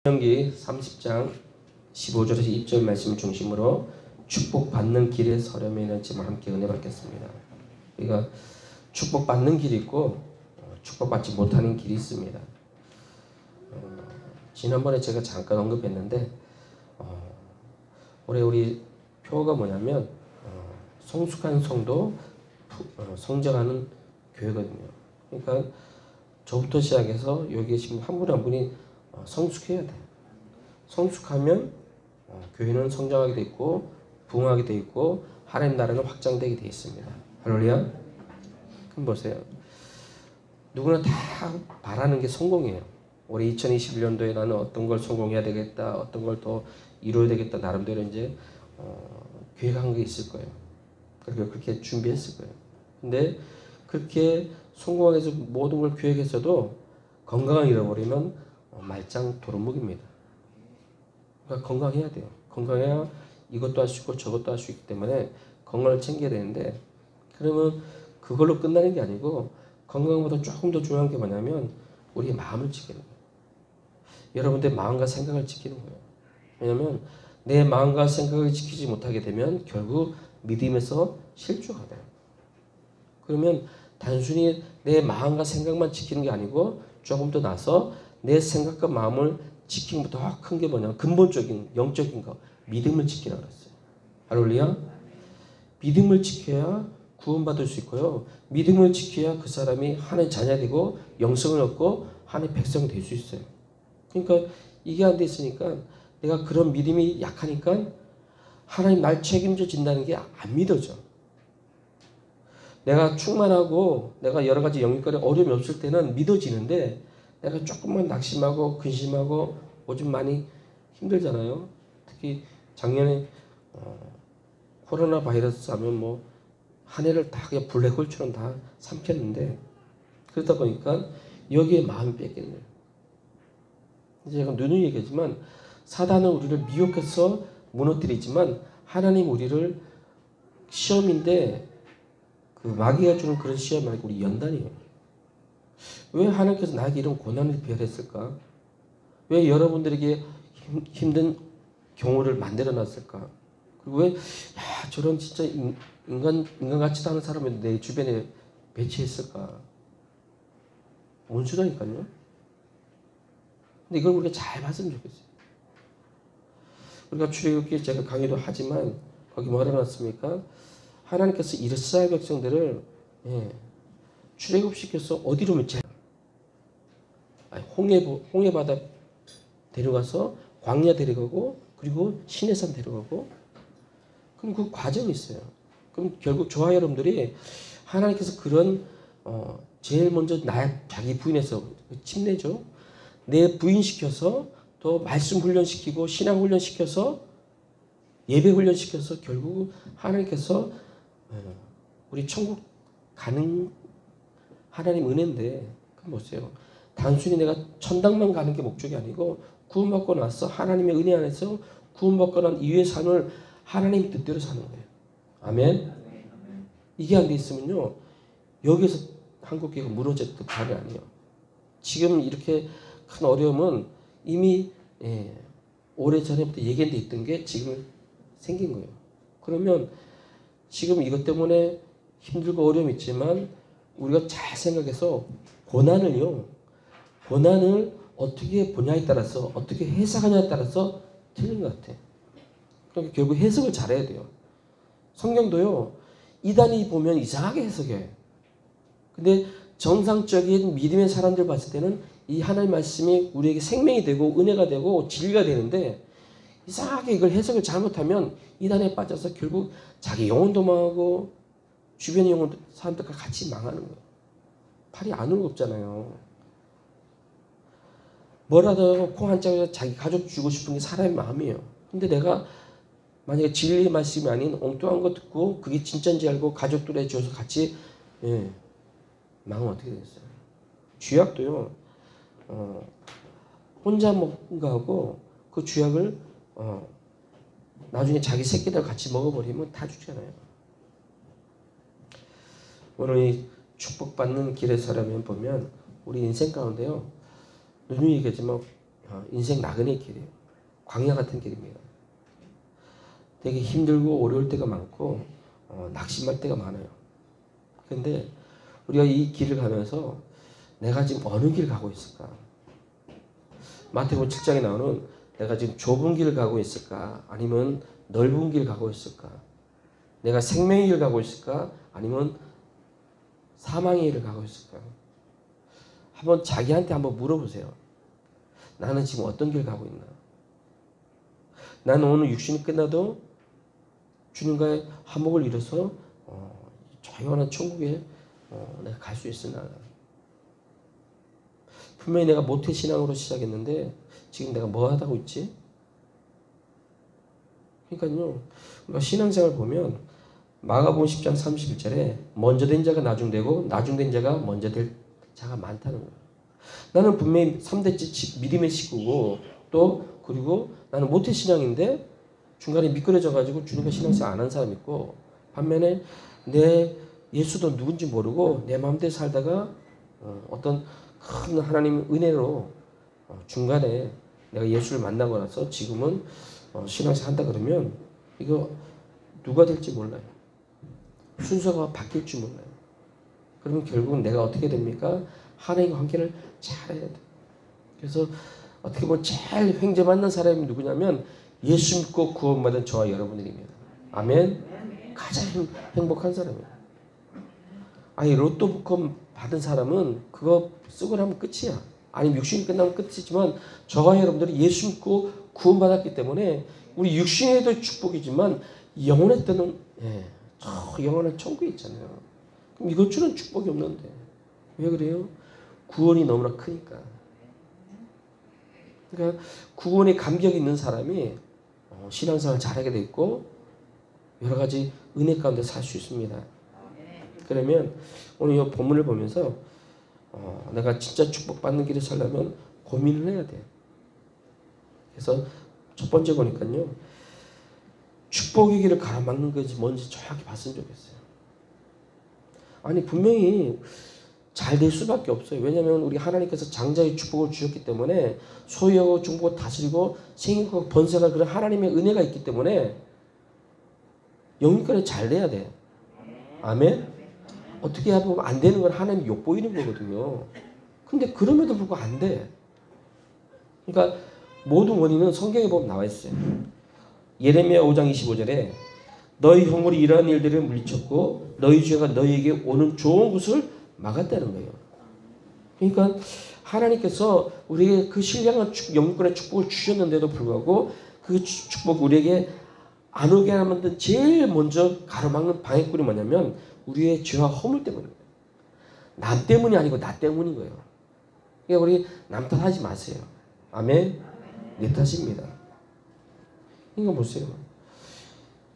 신명기 30장 15절에서 20절 말씀을 중심으로 축복받는 길에 서려면 지금 함께 은혜 받겠습니다. 우리가 축복받는 길이 있고 축복받지 못하는 길이 있습니다. 지난번에 제가 잠깐 언급했는데 올해 우리 표어가 뭐냐면 성숙한 성도 성장하는 교회거든요. 그러니까 저부터 시작해서 여기 계신 한 분 한 분이 성숙해야 돼. 성숙하면 교회는 성장하게 돼 있고 부흥하게 돼 있고 하나님 나라는 확장되게 돼 있습니다. 할렐루야. 그럼 보세요. 누구나 다 바라는 게 성공이에요. 올해 2021년도에 나는 어떤 걸 성공해야 되겠다, 어떤 걸 더 이루어야 되겠다, 나름대로 이제 계획한 게 있을 거예요. 그렇게 준비했을 거예요. 근데 그렇게 성공하기 위해서 모든 걸 계획했어도 건강을 잃어버리면 말짱 도루묵입니다. 그러니까 건강해야 돼요. 건강해야 이것도 할 수 있고 저것도 할 수 있기 때문에 건강을 챙겨야 되는데, 그러면 그걸로 끝나는 게 아니고 건강보다 조금 더 중요한 게 뭐냐면 우리의 마음을 지키는 거예요. 여러분들의 마음과 생각을 지키는 거예요. 왜냐하면 내 마음과 생각을 지키지 못하게 되면 결국 믿음에서 실주가 돼요. 그러면 단순히 내 마음과 생각만 지키는 게 아니고 조금 더 나서 내 생각과 마음을 지키는 것보다 더 큰 게 뭐냐, 근본적인 영적인 거, 믿음을 지키라 그랬어요. 할렐루야. 믿음을 지켜야 구원받을 수 있고요, 믿음을 지켜야 그 사람이 하나님의 자녀가 되고 영성을 얻고 하나님의 백성이 될 수 있어요. 그러니까 이게 안 돼 있으니까 내가 그런 믿음이 약하니까 하나님 날 책임져 진다는 게 안 믿어져. 내가 충만하고 내가 여러 가지 영역거리 어려움이 없을 때는 믿어지는데, 내가 조금만 낙심하고 근심하고 요즘 많이 힘들잖아요. 특히 작년에 코로나 바이러스 하면 뭐 한 해를 다 그냥 블랙홀처럼 다 삼켰는데, 그러다 보니까 여기에 마음이 뺏기는 거예요. 제가 누누이 얘기하지만 사단은 우리를 미혹해서 무너뜨리지만 하나님 우리를 시험인데 그 마귀가 주는 그런 시험 말고 우리 연단이에요. 왜 하나님께서 나에게 이런 고난을 배려했을까? 왜 여러분들에게 힘든 경우를 만들어 놨을까? 그리고 왜 저런 진짜 인간 같지도 않은 사람을 내 주변에 배치했을까? 원수라니까요. 근데 이걸 우리가 잘 봤으면 좋겠어요. 우리가 출애굽기 제가 강의도 하지만 거기 뭐라 놨습니까? 하나님께서 이스라엘 백성들을 출애굽시켜서 어디로 밀지? 홍해바다 데려가서 광야 데려가고 그리고 시내산 데려가고, 그럼 그 과정이 있어요. 그럼 결국 저와 여러분들이 하나님께서 그런 제일 먼저 자기 부인에서 침내죠. 내 부인시켜서 또 말씀 훈련시키고 신앙 훈련시켜서 예배 훈련시켜서 결국 하나님께서 우리 천국 가는 하나님 은혜인데, 그럼 보세요. 단순히 내가 천당만 가는 게 목적이 아니고 구원받고 나서 하나님의 은혜 안에서 구원받고 난 이후의 삶을 하나님 뜻대로 사는 거예요. 아멘. 이게 안 돼 있으면요, 여기서 한국교회가 무너질 그 답이 아니에요. 지금 이렇게 큰 어려움은 이미 오래전에부터 예견돼 있던 게 지금 생긴 거예요. 그러면 지금 이것 때문에 힘들고 어려움이 있지만 우리가 잘 생각해서 고난을 어떻게 보냐에 따라서 어떻게 해석하냐에 따라서 틀린 것 같아요. 그러니까 결국 해석을 잘해야 돼요. 성경도요, 이단이 보면 이상하게 해석해. 근데 정상적인 믿음의 사람들 봤을 때는 이 하나님의 말씀이 우리에게 생명이 되고 은혜가 되고 진리가 되는데, 이상하게 이걸 해석을 잘못하면 이단에 빠져서 결국 자기 영혼도 망하고 주변의 영혼 사람들과 같이 망하는 거예요. 팔이 안 울겁잖아요. 뭐라도 콩 한 장에 자기 가족 주고 싶은 게 사람의 마음이에요. 근데 내가 만약에 진리의 말씀이 아닌 엉뚱한 거 듣고 그게 진짜인지 알고 가족들에 줘서 같이 망하면 어떻게 되겠어요? 쥐약도요, 혼자 먹은 거하고 그 쥐약을 나중에 자기 새끼들 같이 먹어버리면 다 죽잖아요. 오늘 이 축복받는 길에 서라면 보면 우리 인생 가운데요, 누누이 얘기하지만 인생 나그네 길이에요. 광야 같은 길입니다. 되게 힘들고 어려울 때가 많고 낙심할 때가 많아요. 그런데 우리가 이 길을 가면서 내가 지금 어느 길 가고 있을까? 마태복음 7장에 나오는 내가 지금 좁은 길을 가고 있을까? 아니면 넓은 길 가고 있을까? 내가 생명의 길 가고 있을까? 아니면 사망의 길을 가고 있을까? 한번 자기한테 한번 물어보세요. 나는 지금 어떤 길 가고 있나? 나는 오늘 육신이 끝나도 주님과의 화목을 이뤄서 조용한 천국에 내가 갈 수 있으나? 분명히 내가 모태신앙으로 시작했는데 지금 내가 뭐 하고 있지? 그러니까요. 우리가 신앙생활 보면 마가복음 10장 31절에 먼저 된 자가 나중되고 나중된 자가 먼저 될 자가 많다는 거예요. 나는 분명히 3대째 믿음의 식구고 또 그리고 나는 모태신앙인데 중간에 미끄러져 가지고 주님과 신앙생활 안 한 사람 있고 반면에 내 예수도 누군지 모르고 내 마음대로 살다가 어떤 큰 하나님의 은혜로 중간에 내가 예수를 만나고 나서 지금은 신앙생활 한다 그러면 이거 누가 될지 몰라요. 순서가 바뀔 줄 몰라요. 그러면 결국은 내가 어떻게 됩니까? 하나님과 관계를 잘해야 돼요. 그래서 어떻게 보면 제일 횡재받는 사람이 누구냐면 예수 믿고 구원받은 저와 여러분들입니다. 아멘. 가장 행복한 사람이에요. 아니 로또 복권 받은 사람은 그거 쓰고 나면 끝이야. 아니면 육신이 끝나면 끝이지만 저와 여러분들이 예수 믿고 구원받았기 때문에 우리 육신에도 축복이지만 영혼의 때는 저 영원한 천국에 있잖아요. 그럼 이것처럼 축복이 없는데 왜 그래요? 구원이 너무나 크니까. 그러니까 구원에 감격이 있는 사람이 신앙생활 잘하게 돼 있고 여러 가지 은혜 가운데 살 수 있습니다. 그러면 오늘 이 본문을 보면서 내가 진짜 축복받는 길을 살려면 고민을 해야 돼요. 그래서 첫 번째 보니까요. 축복의 길을 가로막는 것이 뭔지 정확히 봤으면 좋겠어요. 아니 분명히 잘 될 수밖에 없어요. 왜냐하면 우리 하나님께서 장자의 축복을 주셨기 때문에 소유하고 중보고 다스리고 생기고 번성할 그런 하나님의 은혜가 있기 때문에 영육간에 잘 돼야 돼요. 아멘? 어떻게 보면 안 되는 건 하나님이 욕보이는 거거든요. 근데 그럼에도 불구하고 안 돼. 그러니까 모든 원인은 성경에 보면 나와 있어요. 예레미야 5장 25절에 너희 형물이 이러한 일들을 물리쳤고 너희 죄가 너희에게 오는 좋은 것을 막았다는 거예요. 그러니까 하나님께서 우리에게 그 신령한 영육간의 축복을 주셨는데도 불구하고 그 축복 우리에게 안 오게 하는 제일 먼저 가로막는 방해꾼이 뭐냐면 우리의 죄와 허물 때문입니다. 남 때문이 아니고 나 때문인 거예요. 그러니까 우리 남 탓하지 마세요. 아멘? 내 탓입니다. 이거 보세요.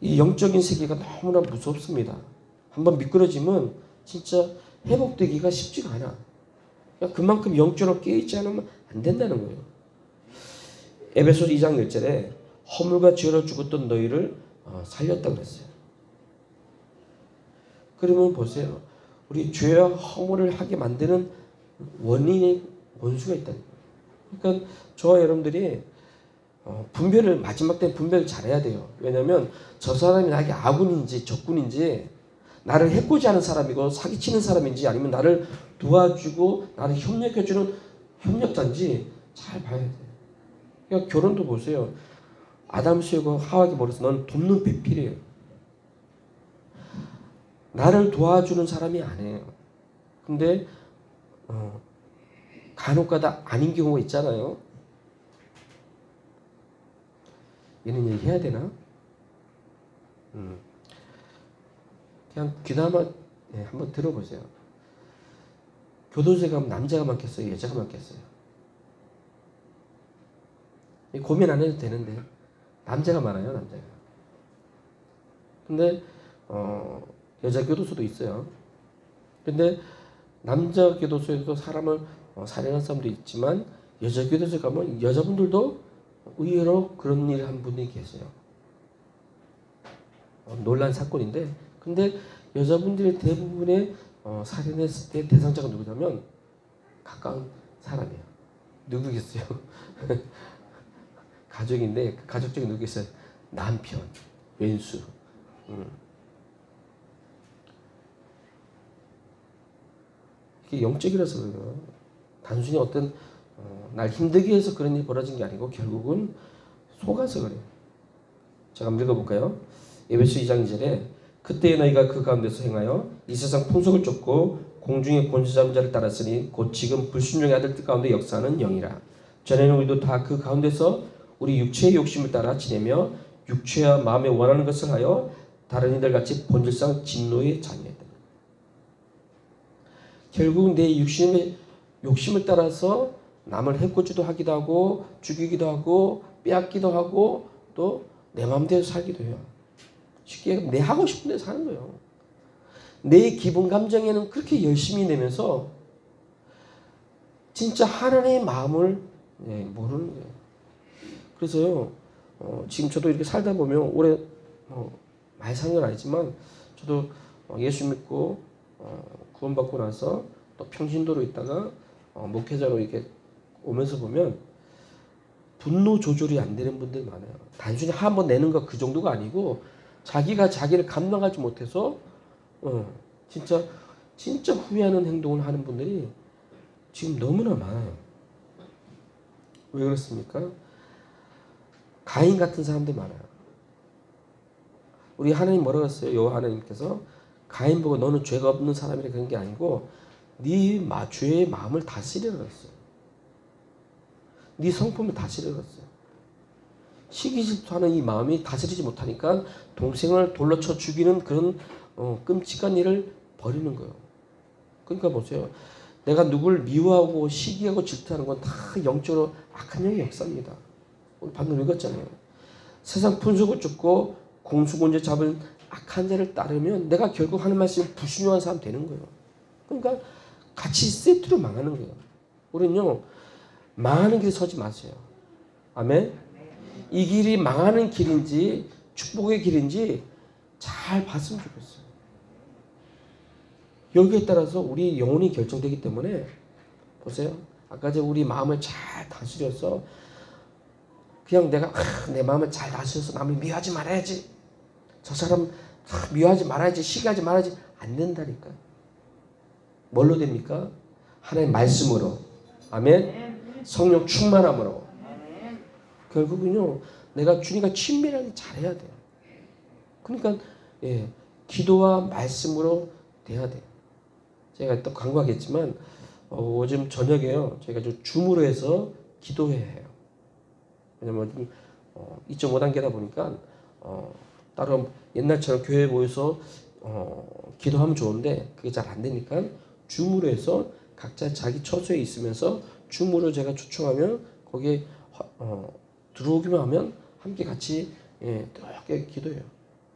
이 영적인 세계가 너무나 무섭습니다. 한번 미끄러지면 진짜 회복되기가 쉽지가 않아. 그러니까 그만큼 영적으로 깨어있지 않으면 안 된다는 거예요. 에베소서 2장 1절에 허물과 죄로 죽었던 너희를 살렸다고 그랬어요. 그러면 보세요. 우리 죄와 허물을 하게 만드는 원인의 원수가 있다는 거예요. 그러니까 저와 여러분들이 분별을 마지막 때 분별을 잘해야 돼요. 왜냐하면 저 사람이 나에게 아군인지 적군인지 나를 해코지 하는 사람이고 사기치는 사람인지 아니면 나를 도와주고 나를 협력해주는 협력자인지 잘 봐야 돼요. 그러니까 결혼도 보세요. 아담 수하고 하와에게 뭐래서 넌 돕는 배필이에요. 나를 도와주는 사람이 아니에요. 근데 간혹가다 아닌 경우가 있잖아요. 이런 얘기 해야 되나? 그냥 귀담아 한번 들어보세요. 교도소에 가면 남자가 많겠어요? 여자가 많겠어요? 고민 안 해도 되는데 남자가 많아요. 남자가. 근데 여자 교도소도 있어요. 근데 남자 교도소에도 사람을 살해하는 사람도 있지만 여자 교도소에 가면 여자분들도 의외로 그런 일을 한 분이 계세요. 놀란 사건인데 근데 여자분들의 대부분의 살인했을 때 대상자가 누구냐면 가까운 사람이에요. 누구겠어요? 가족인데 그 가족 중에 누구겠어요? 남편, 왼수. 이게 영적이라서 그래요. 단순히 어떤 날 힘들게 해서 그런 일이 벌어진 게 아니고 결국은 속아서 그래요. 제가 한번 읽어볼까요? 에베소 2장 2절에 그때의 너희가 그 가운데서 행하여 이 세상 풍속을 쫓고 공중의 권세자인 자를 따랐으니 곧 지금 불순종의 아들들 가운데 역사하는 영이라. 전에는 우리도 다 그 가운데서 우리 육체의 욕심을 따라 지내며 육체와 마음에 원하는 것을 하여 다른 이들 같이 본질상 진노의 자녀였다. 결국 내 육신의 욕심을 따라서 남을 해코지도 하기도 하고 죽이기도 하고 빼앗기도 하고 또 내 마음대로 살기도 해요. 쉽게 내 하고 싶은 대로 사는 거예요. 내 기분 감정에는 그렇게 열심히 내면서 진짜 하나님의 마음을 모르는 거예요. 그래서요, 지금 저도 이렇게 살다 보면 오래 많이 산 건 아니지만 저도 예수 믿고 구원받고 나서 또 평신도로 있다가 목회자로 이렇게 오면서 보면 분노 조절이 안 되는 분들 많아요. 단순히 한번 내는 거 그 정도가 아니고 자기가 자기를 감당하지 못해서 진짜 후회하는 행동을 하는 분들이 지금 너무나 많아요. 왜 그렇습니까? 가인 같은 사람들이 많아요. 우리 하나님 뭐라고 했어요? 여호와 하나님께서 가인 보고 너는 죄가 없는 사람이라 그런 게 아니고 네 죄의 마음을 다스리라 그랬어요. 네 성품을 다스리라 그랬어요. 시기 질투하는 이 마음이 다스리지 못하니까 동생을 돌로 쳐 죽이는 그런 끔찍한 일을 벌이는 거예요. 그러니까 보세요. 내가 누굴 미워하고 시기하고 질투하는 건 다 영적으로 악한 영의 역사입니다. 우리 방금 읽었잖아요. 세상 풍속을 쫓고 공수곤제 잡은 악한 자를 따르면 내가 결국 하는 말씀이 불순종한 사람 되는 거예요. 그러니까 같이 세트로 망하는 거예요. 우리는요, 망하는 길에 서지 마세요. 아멘? 이 길이 망하는 길인지 축복의 길인지 잘 봤으면 좋겠어요. 여기에 따라서 우리 영혼이 결정되기 때문에 보세요. 아까 전에 우리 마음을 잘 다스려서 그냥 내가 내 마음을 잘 다스려서 남을 미워하지 말아야지. 저 사람 미워하지 말아야지. 시기하지 말아야지. 안 된다니까. 뭘로 됩니까? 하나님의 말씀으로. 아멘. 성령 충만함으로. 결국은요. 내가 주님과 친밀하게 잘해야 돼요. 그러니까 기도와 말씀으로 돼야 돼요. 제가 또 광고하겠지만 요즘 저녁에요. 저희가 좀 줌으로 해서 기도회에 해요. 왜냐면 2.5단계다 보니까 따로 옛날처럼 교회에 모여서 기도하면 좋은데 그게 잘 안 되니까 줌으로 해서 각자 자기 처소에 있으면서 줌으로 제가 초청하면 거기에 들어오기만 하면 함께 같이 뜨겁게 기도해요.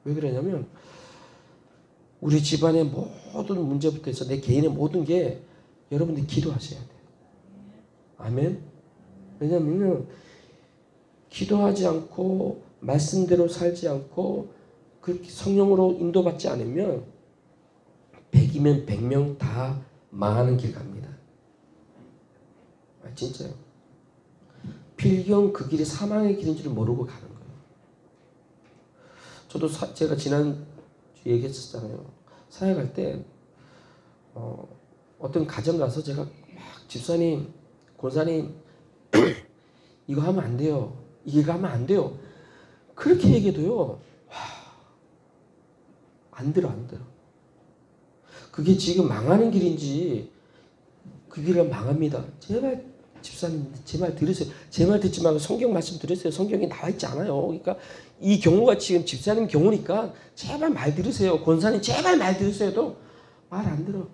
왜 그러냐면 우리 집안의 모든 문제부터 해서 내 개인의 모든 게 여러분들이 기도하셔야 돼요. 아멘. 왜냐하면 기도하지 않고 말씀대로 살지 않고 그렇게 성령으로 인도받지 않으면 100이면 100명 다 망하는 길 갑니다. 진짜요. 필경 그 길이 사망의 길인 줄 모르고 가는 거예요. 저도 제가 지난 얘기했었잖아요. 사역할 때 어떤 가정 가서 제가 막 집사님, 권사님 이거 하면 안 돼요. 이거 하면 안 돼요. 그렇게 얘기해도요. 안 들어. 그게 지금 망하는 길인지 그 길은 망합니다. 제발 집사님 제 말 들으세요. 제 말 듣지 말고 성경 말씀 들으세요. 성경에 나와 있지 않아요. 그러니까 이 경우가 지금 집사님 경우니까 제발 말 들으세요. 권사님 제발 말 들으세요도 말 안 들어.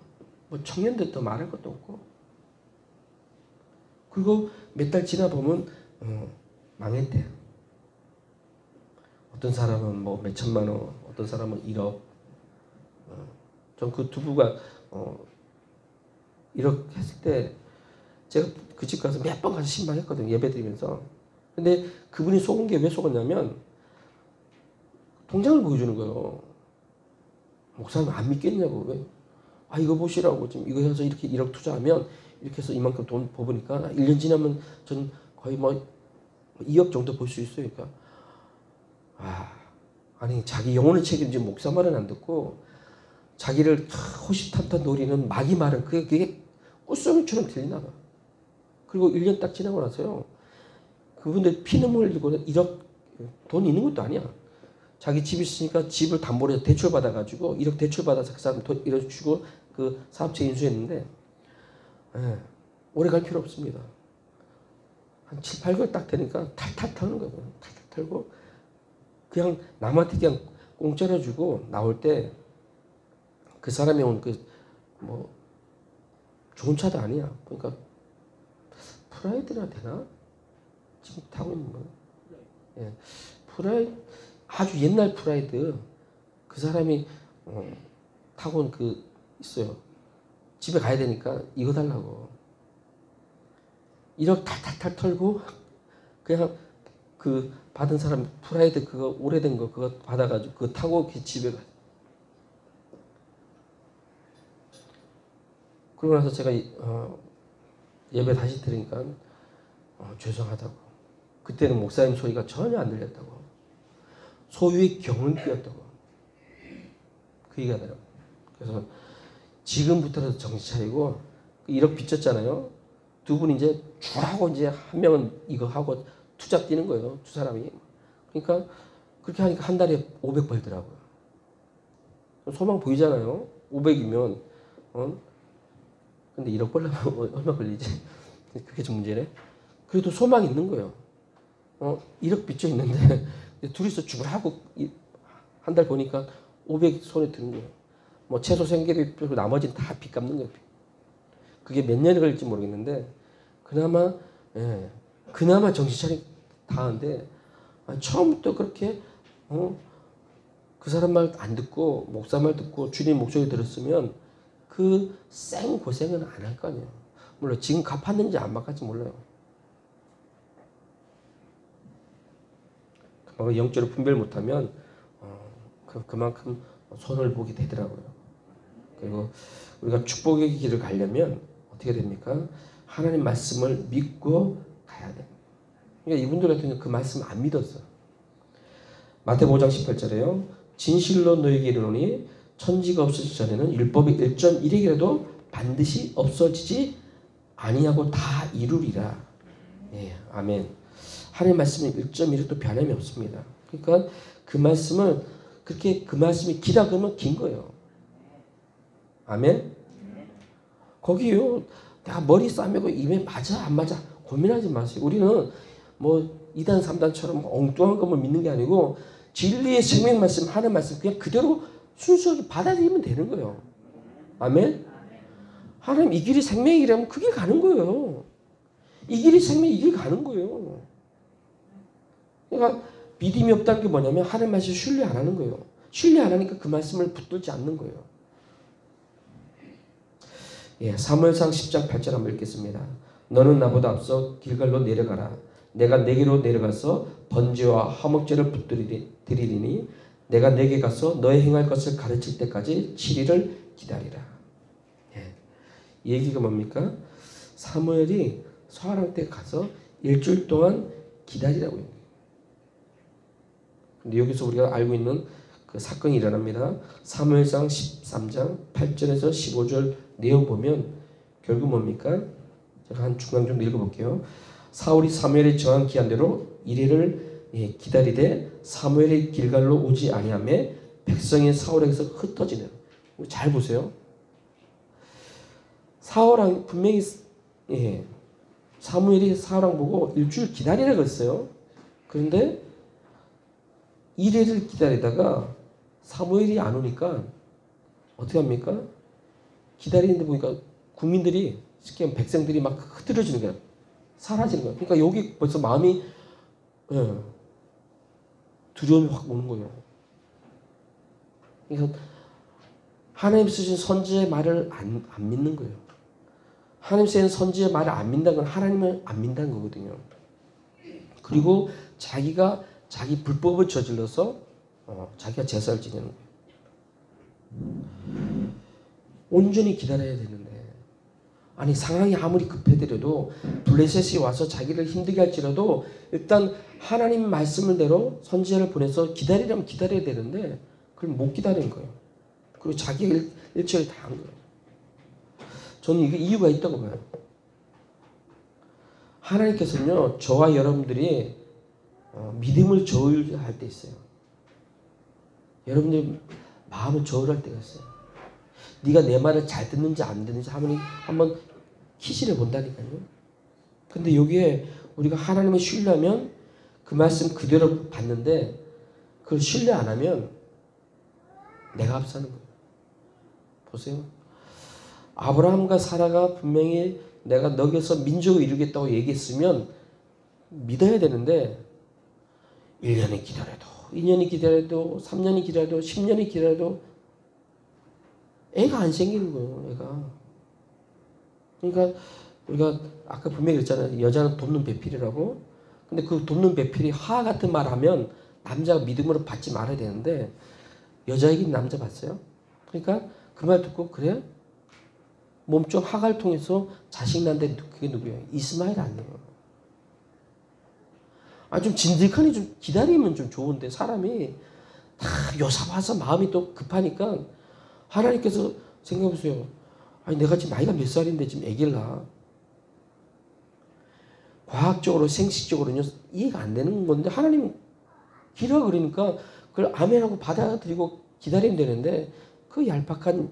뭐 청년들도 말할 것도 없고. 그리고 몇 달 지나 보면 망했대요. 어떤 사람은 뭐 몇 천만 원, 어떤 사람은 1억. 전 그 두부가 1억 했을 때 제가 그 집 가서 몇 번 가서 신방했거든요. 예배 드리면서. 근데 그분이 속은 게 왜 속았냐면 통장을 보여주는 거예요. 목사님 안 믿겠냐고. 왜? 이거 보시라고. 지금 이거 해서 이렇게 1억 투자하면 이렇게 해서 이만큼 돈 버보니까 1년 지나면 전 거의 뭐 2억 정도 벌 수 있어요. 그러니까 아니 자기 영혼을 책임진 목사 말은 안 듣고 자기를 호시탐탐 노리는 마귀 말은 그게 꿀송이처럼 들리나 봐. 그리고 1년 딱 지나고 나서요. 그분들 피눈물 흘리고 1억 돈 있는 것도 아니야. 자기 집 있으니까 집을 담보로 해서 대출 받아가지고 1억 대출 받아서 그 사람 돈 1억 주고 그 사업체 인수했는데 오래 갈 필요 없습니다. 한 7, 8개월 딱 되니까 탈탈 타는 거예요. 탈탈 털고 그냥 남한테 그냥 공짜로 주고 나올 때 그 사람이 온 뭐 좋은 차도 아니야. 그러니까 프라이드나 되나? 지금 타고 있는 거. 예. 프라이드 아주 옛날 프라이드 그 사람이 타고 온 있어요. 집에 가야 되니까 이거 달라고. 1억 탈탈탈 털고 그냥 그 받은 사람 프라이드 그거 오래된 거 그거 받아가지고 그거 타고 집에 가. 그러고 나서 제가 예배 다시 들으니까 죄송하다고. 그때는 목사님 소리가 전혀 안 들렸다고. 소유의 경을 끼었다고. 그 얘기가 하더라고요. 그래서 지금부터라도 정신 차리고 1억 빚졌잖아요. 두 분 이제 줄하고 이제 한 명은 이거 하고 투잡 뛰는 거예요. 두 사람이. 그러니까 그렇게 하니까 한 달에 500 벌더라고요. 소망 보이잖아요. 500이면 근데 1억 벌려면 얼마 걸리지? 그게 좀 문제네. 그래도 소망이 있는 거예요. 1억 빚져 있는데 둘이서 죽으라고 한 달 보니까 500 손에 드는 거예요. 뭐 최소 생계비 빼고 나머지는 다 빚 갚는 거예요. 그게 몇 년이 걸릴지 모르겠는데 그나마 정신 차리 다 하는데 처음부터 그렇게 그 사람 말 안 듣고 목사 말 듣고 주님 목소리 들었으면 그 생 고생은 안 할 거 아니에요. 물론 지금 갚았는지 안 갚았는지 몰라요. 영적으로 분별 못하면 그만큼 손을 보게 되더라고요. 그리고 우리가 축복의 길을 가려면 어떻게 됩니까? 하나님 말씀을 믿고 가야 돼요. 그러니까 이분들 같은 경우 그 말씀을 안 믿었어요. 마태복음 5장 18절에요. 진실로 너희에게 이르노니 천지가 없어지기 전에는 율법의 1.1핵이라도 반드시 없어지지 아니하고 다 이루리라. 예, 아멘. 하나님 말씀은 1.1핵도 변함이 없습니다. 그러니까 그 말씀을 그렇게 그 말씀이 기다 그러면 긴 거예요. 아멘. 거기요. 내가 머리 싸매고 입에 맞아 안 맞아 고민하지 마세요. 우리는 뭐 2단 3단처럼 엉뚱한 것만 믿는 게 아니고 진리의 생명 말씀 하는 말씀 그냥 그대로 순수하게 받아들이면 되는 거예요. 아멘. 하나님 이 길이 생명이라면 그 길 가는 거예요. 이 길이 생명 이 길 가는 거예요. 그러니까 믿음이 없다는 게 뭐냐면 하나님 말씀 신뢰 안 하는 거예요. 신뢰 안 하니까 그 말씀을 붙들지 않는 거예요. 예, 사무엘상 10장 8절 한번 읽겠습니다. 너는 나보다 앞서 길갈로 내려가라. 내가 내게로 내려가서 번제와 화목제를 붙들이리니 내가 내게 가서 너의 행할 것을 가르칠 때까지 7일을 기다리라. 예, 이 얘기가 뭡니까? 사무엘이 서하랑 때 가서 일주일 동안 기다리라고요. 근데 여기서 우리가 알고 있는 그 사건이 일어납니다. 사무엘상 13장 8절에서 15절 내용 보면 결국 뭡니까? 제가 한 중간 정도 읽어볼게요. 사울이 사무엘이 정한 기한대로 이래를 기다리되 사무엘이 길갈로 오지 아니하매 백성이 사울에게서 흩어지는. 잘 보세요. 사울왕 분명히 사무엘이 사울왕 보고 일주일 기다리라고 했어요. 그런데 이래를 기다리다가 사무엘이 안 오니까 어떻게 합니까? 기다리는데 보니까 국민들이 쉽게 하면 백성들이 막 흐트러지는 거야. 사라지는 거야. 그러니까 여기 벌써 마음이 두려움이 확 오는 거예요. 그러니까 하나님 쓰신 선지의 말을 안 믿는 거예요. 하나님 쓰신 선지의 말을 안 믿는다는 건 하나님을 안 믿는다는 거거든요. 그리고 자기가 자기 불법을 저질러서 자기가 제사를 지내는 거예요. 온전히 기다려야 되는데 아니 상황이 아무리 급해더라도 블레셋이 와서 자기를 힘들게 할지라도 일단 하나님 말씀대로 선지자를 보내서 기다리라면 기다려야 되는데 그걸 못 기다린 거예요. 그리고 자기 일처리 다 한 거예요. 저는 이게 이유가 있다고 봐요. 하나님께서는요 저와 여러분들이 믿음을 저울할 때 있어요. 여러분들 마음을 저울할 때가 있어요. 네가 내 말을 잘 듣는지 안 듣는지 한번 키실해 본다니까요. 근데 여기에 우리가 하나님을 신뢰하면 그 말씀 그대로 받는데 그걸 신뢰 안 하면 내가 앞서는 거예요. 보세요. 아브라함과 사라가 분명히 내가 너에게서 민족을 이루겠다고 얘기했으면 믿어야 되는데 1년이 기다려도 2년이 기다려도 3년이 기다려도 10년이 기다려도 애가 안 생기는 거예요. 애가. 그러니까 우리가 아까 분명히 그랬잖아요. 여자는 돕는 배필이라고. 근데 그 돕는 배필이 하 같은 말 하면 남자가 믿음으로 받지 말아야 되는데 여자에게 남자 봤어요? 그러니까 그 말 듣고 그래? 몸쪽 하가를 통해서 자식 난데 그게 누구예요? 이스마엘 아니에요. 좀 진득하니 좀 기다리면 좀 좋은데 사람이 다 요사봐서 마음이 또 급하니까 하나님께서 생각해보세요. 아니 내가 지금 나이가 몇 살인데 지금 애기를 낳아. 과학적으로 생식적으로는 이해가 안 되는 건데 하나님 기라 그러니까 그걸 아멘하고 받아들이고 기다리면 되는데 그 얄팍한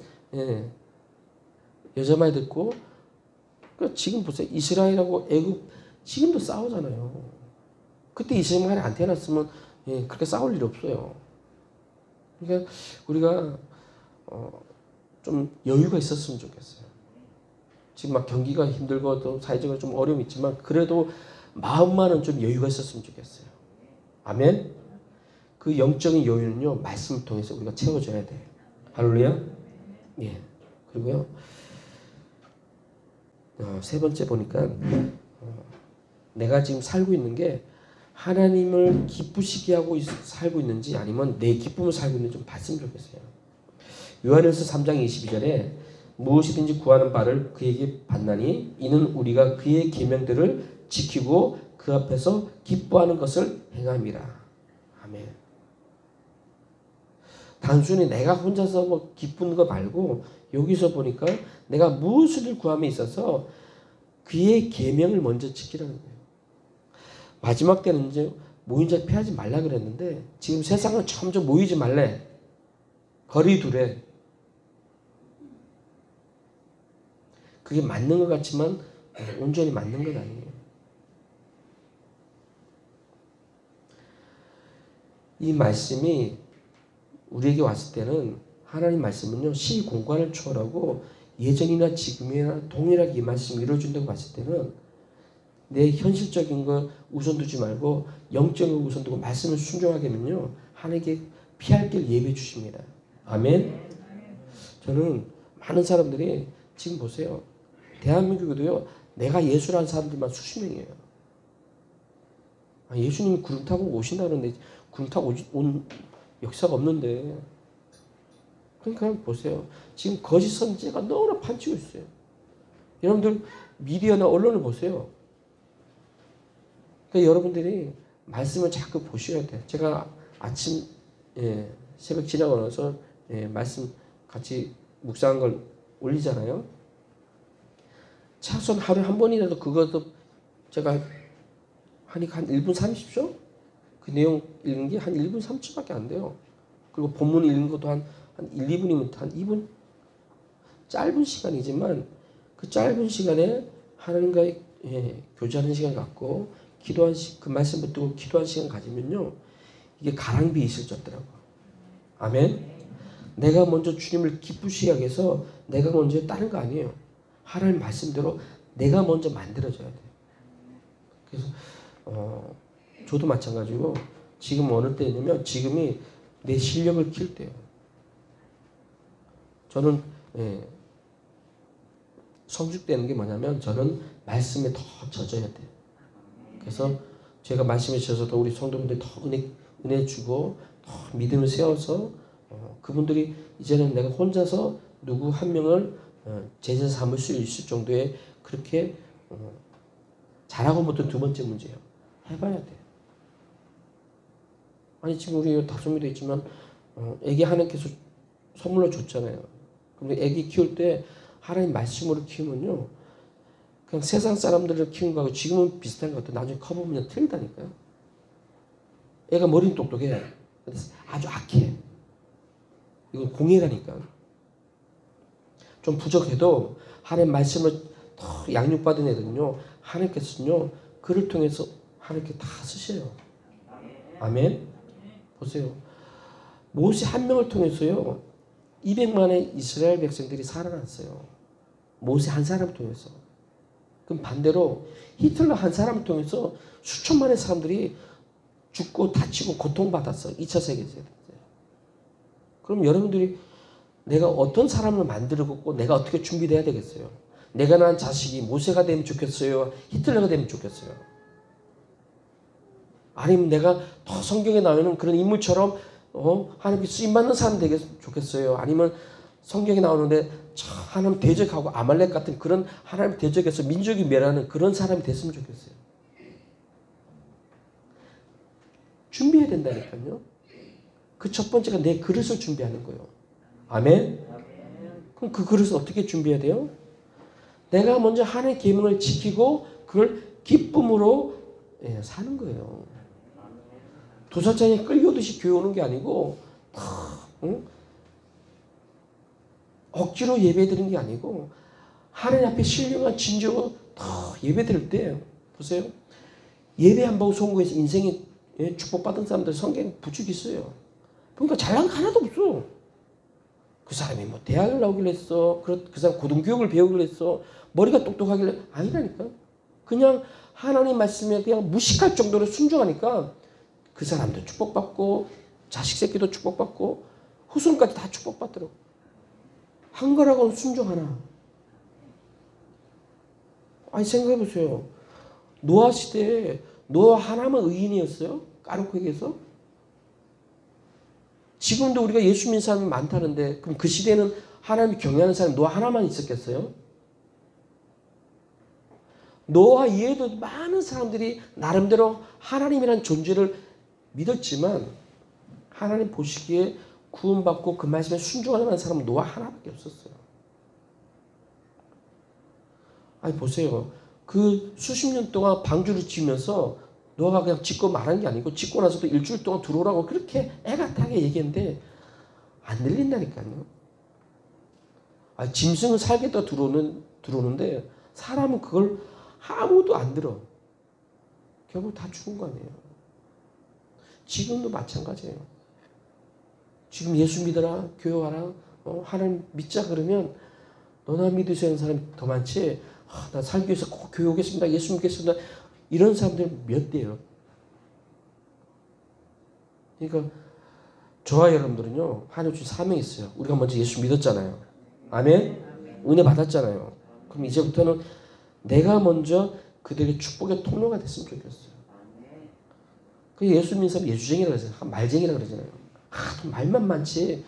여자 말 듣고 지금 보세요. 이스라엘하고 애굽 지금도 싸우잖아요. 그때 이스마엘이 안 태어났으면 그렇게 싸울 일이 없어요. 그러니까 우리가 좀 여유가 있었으면 좋겠어요. 지금 막 경기가 힘들고 또 사회적으로 좀 어려움이 있지만 그래도 마음만은 좀 여유가 있었으면 좋겠어요. 아멘. 그 영적인 여유는요 말씀을 통해서 우리가 채워줘야 돼요. 할렐루야. 예. 그리고요 세 번째 보니까 내가 지금 살고 있는 게 하나님을 기쁘시게 하고 살고 있는지 아니면 내 기쁨을 살고 있는지 좀 봤으면 좋겠어요. 요한일서 3장 22절에 무엇이든지 구하는 바를 그에게 받나니 이는 우리가 그의 계명들을 지키고 그 앞에서 기뻐하는 것을 행함이라. 아멘. 단순히 내가 혼자서 뭐 기쁜 거 말고 여기서 보니까 내가 무엇을 구함에 있어서 그의 계명을 먼저 지키라는 거예요. 마지막 때는 이제 모인 자 피하지 말라 그랬는데 지금 세상은 점점 모이지 말래. 거리 두래. 그게 맞는 것 같지만 온전히 맞는 건 아니에요. 이 말씀이 우리에게 왔을 때는 하나님 말씀은요 시공간을 초월하고 예전이나 지금이나 동일하게 이 말씀이 이루어진다고 봤을 때는 내 현실적인 거 우선 두지 말고 영적인 거 우선 두고 말씀을 순종하게면요 하나님께 피할 길 예배해 주십니다. 아멘. 저는 많은 사람들이 지금 보세요. 대한민국에도요 내가 예수라는 사람들만 수십 명이에요. 예수님이 구름 타고 오신다 그러는데 구름 타고 온 역사가 없는데 그러니까 보세요. 지금 거짓 선지자가 너무나 판치고 있어요. 여러분들 미디어나 언론을 보세요. 그러니까 여러분들이 말씀을 자꾸 보셔야 돼요. 제가 아침 새벽 지나고 나서 말씀 같이 묵상한 걸 올리잖아요. 최소한 하루에 한 번이라도 그것도 제가 하니까 한 1분 30초? 그 내용 읽는 게 한 1분 30초밖에 안 돼요. 그리고 본문 읽는 것도 한 1, 2분이면 한 2분? 짧은 시간이지만 그 짧은 시간에 하나님과의 교제하는 시간 갖고 기도한 그 말씀 붙들고 기도한 시간 가지면요. 이게 가랑비에 있을 줄 알더라고요. 아멘. 내가 먼저 주님을 기쁘시게 하기 위해서 내가 먼저 다른 거 아니에요. 하나님 말씀대로 내가 먼저 만들어져야 돼요. 그래서 저도 마찬가지고 지금 어느 때냐면 지금이 내 실력을 키울 때예요. 저는 성숙되는 게 뭐냐면 저는 말씀에 더 젖어야 돼요. 그래서 제가 말씀에 젖어서 우리 성도분들 더 은혜 주고 더 믿음을 세워서 그분들이 이제는 내가 혼자서 누구 한 명을 제자 삼을 수 있을 정도의 그렇게 잘하고 못한 두 번째 문제예요. 해봐야 돼. 아니 지금 우리 다솜이도 있지만 애기 하나님께서 선물로 줬잖아요. 근데 애기 키울 때 하나님 말씀으로 키우면요, 그냥 세상 사람들을 키운 거하고 지금은 비슷한 것 같아요. 나중에 커보면 틀리다니까요. 애가 머리는 똑똑해. 근데 아주 악해. 이건 공예라니까. 좀 부족해도 하나님 말씀을 더 양육받은 애들은요, 하나님께서는요 그를 통해서 하나님께 다 쓰셔요. 아멘. 보세요. 모세 한 명을 통해서요 200만의 이스라엘 백성들이 살아났어요. 모세 한 사람을 통해서. 그럼 반대로 히틀러 한 사람을 통해서 수천만의 사람들이 죽고 다치고 고통받았어. 2차 세계대전. 그럼 여러분들이 내가 어떤 사람을 만들고 내가 어떻게 준비돼야 되겠어요? 내가 낳은 자식이 모세가 되면 좋겠어요? 히틀러가 되면 좋겠어요? 아니면 내가 더 성경에 나오는 그런 인물처럼 하나님께 쓰임받는 사람 되게 좋겠어요? 아니면 성경에 나오는데 하나님 대적하고 아말렉 같은 그런 하나님 대적해서 민족이 멸하는 그런 사람이 됐으면 좋겠어요? 준비해야 된다니까요. 그 첫 번째가 내 그릇을 준비하는 거예요. 아멘? 그럼 그 그릇을 어떻게 준비해야 돼요? 내가 먼저 하나님의 계명을 지키고 그걸 기쁨으로 사는 거예요. 도사장이 끌려오듯이 교회 오는 게 아니고 억지로 예배드리는 게 아니고 하나님 앞에 신령한 진정으로 더 예배드릴 때 보세요. 예배 한 번 성공해서 인생에 축복받은 사람들 성경에 부축이 있어요. 그러니까 잘난 거 하나도 없어. 그 사람이 뭐 대학을 나오길 했어. 그 사람 고등교육을 배우길 했어. 머리가 똑똑하길래 아니라니까. 그냥 하나님 말씀에 그냥 무식할 정도로 순종하니까 그 사람도 축복받고 자식 새끼도 축복받고 후손까지 다 축복받더라고. 한 거라고는 순종 하나. 아니 생각해보세요. 노아 시대에 노아 하나만 의인이었어요? 까놓고에게서? 지금도 우리가 예수 믿는 사람이 많다는데 그럼 그 시대에는 하나님을 경외하는 사람이 노아 하나만 있었겠어요? 노아 이외에도 많은 사람들이 나름대로 하나님이라는 존재를 믿었지만 하나님 보시기에 구원받고 그 말씀에 순종하는 사람은 노아 하나밖에 없었어요. 아니 보세요. 그 수십 년 동안 방주를 지으면서 노아가 그냥 짓고 말한 게 아니고 짓고 나서도 일주일 동안 들어오라고 그렇게 애가 타게 얘기했는데 안 들린다니까요. 아, 짐승은 살겠다 들어오는데 사람은 그걸 아무도 안 들어. 결국 다 죽은 거 아니에요. 지금도 마찬가지예요. 지금 예수 믿어라, 교회 와라, 하나님 믿자 그러면 너나 믿으시는 사람이 더 많지. 나 살기 위해서 꼭 교회 오겠습니다. 예수 믿겠습니다. 이런 사람들 몇 대요. 그러니까 저와 여러분들은요. 하나님 주신 사명이 있어요. 우리가 먼저 예수 믿었잖아요. 아멘? 은혜 받았잖아요. 그럼 이제부터는 내가 먼저 그들의 축복의 통로가 됐으면 좋겠어요. 그 예수 믿는 사람 예수쟁이라고 그러잖아요. 말쟁이라고 그러잖아요. 또 말만 많지.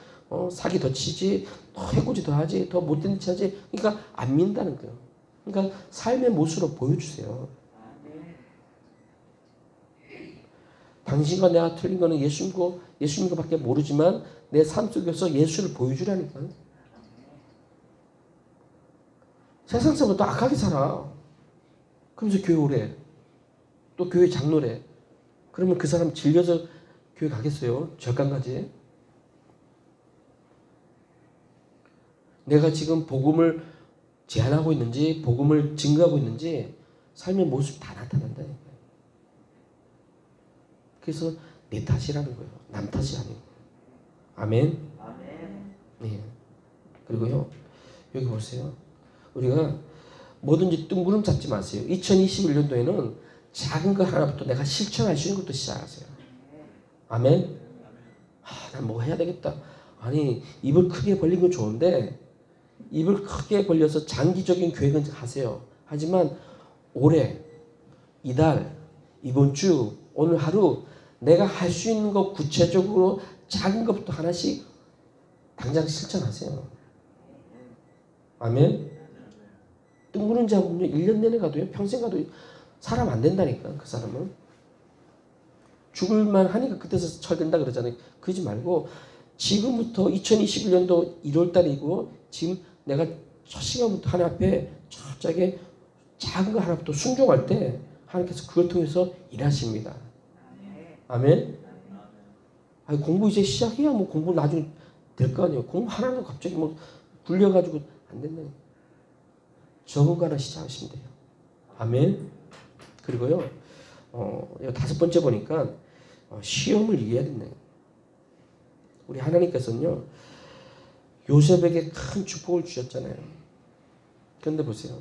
사기 더 치지. 더 해코지 더 하지. 더 못된 짓 하지. 그러니까 안 믿는다는 거예요. 그러니까 삶의 모습으로 보여주세요. 당신과 내가 틀린 거는 예수 믿고 밖에 모르지만 내 삶 속에서 예수를 보여주라니까요. 세상 사람은 또 악하게 살아. 그러면서 교회 오래. 또 교회 장로래. 그러면 그 사람 질려서 교회 가겠어요? 절간 가지. 내가 지금 복음을 제안하고 있는지 복음을 증거하고 있는지 삶의 모습 다 나타난다니까요. 그래서 내 탓이라는 거예요. 남 탓이 아니고. 아멘. 네. 그리고요. 여기 보세요. 우리가 뭐든지 뜬구름 잡지 마세요. 2021년도에는 작은 거 하나부터 내가 실천할 수 있는 것도 시작하세요. 아멘. 난 뭐 해야 되겠다. 아니 입을 크게 벌린 건 좋은데 입을 크게 벌려서 장기적인 계획은 하세요. 하지만 올해, 이달, 이번 주, 오늘 하루 내가 할 수 있는 거 구체적으로 작은 것부터 하나씩 당장 실천하세요. 아멘. 뜬구름 잡으면 1년 내내 가도요. 평생 가도 사람 안 된다니까. 그 사람은. 죽을만 하니까 그때서 철든다 그러잖아요. 그러지 말고 지금부터 2021년도 1월 달이고 지금 내가 첫 시간부터 하나님 앞에 갑자기 작은 거 하나부터 순종할 때 하나님께서 그걸 통해서 일하십니다. 아멘. 아니, 공부 이제 시작해야 뭐 공부 나중에 될 거 아니에요. 공부 하나도 갑자기 뭐 굴려가지고 안 된다니까. 적은 거 하나 시작하시면 돼요. 아멘. 그리고요, 5번째 보니까 시험을 이겨야 된다. 우리 하나님께서는요, 요셉에게 큰 축복을 주셨잖아요. 그런데 보세요.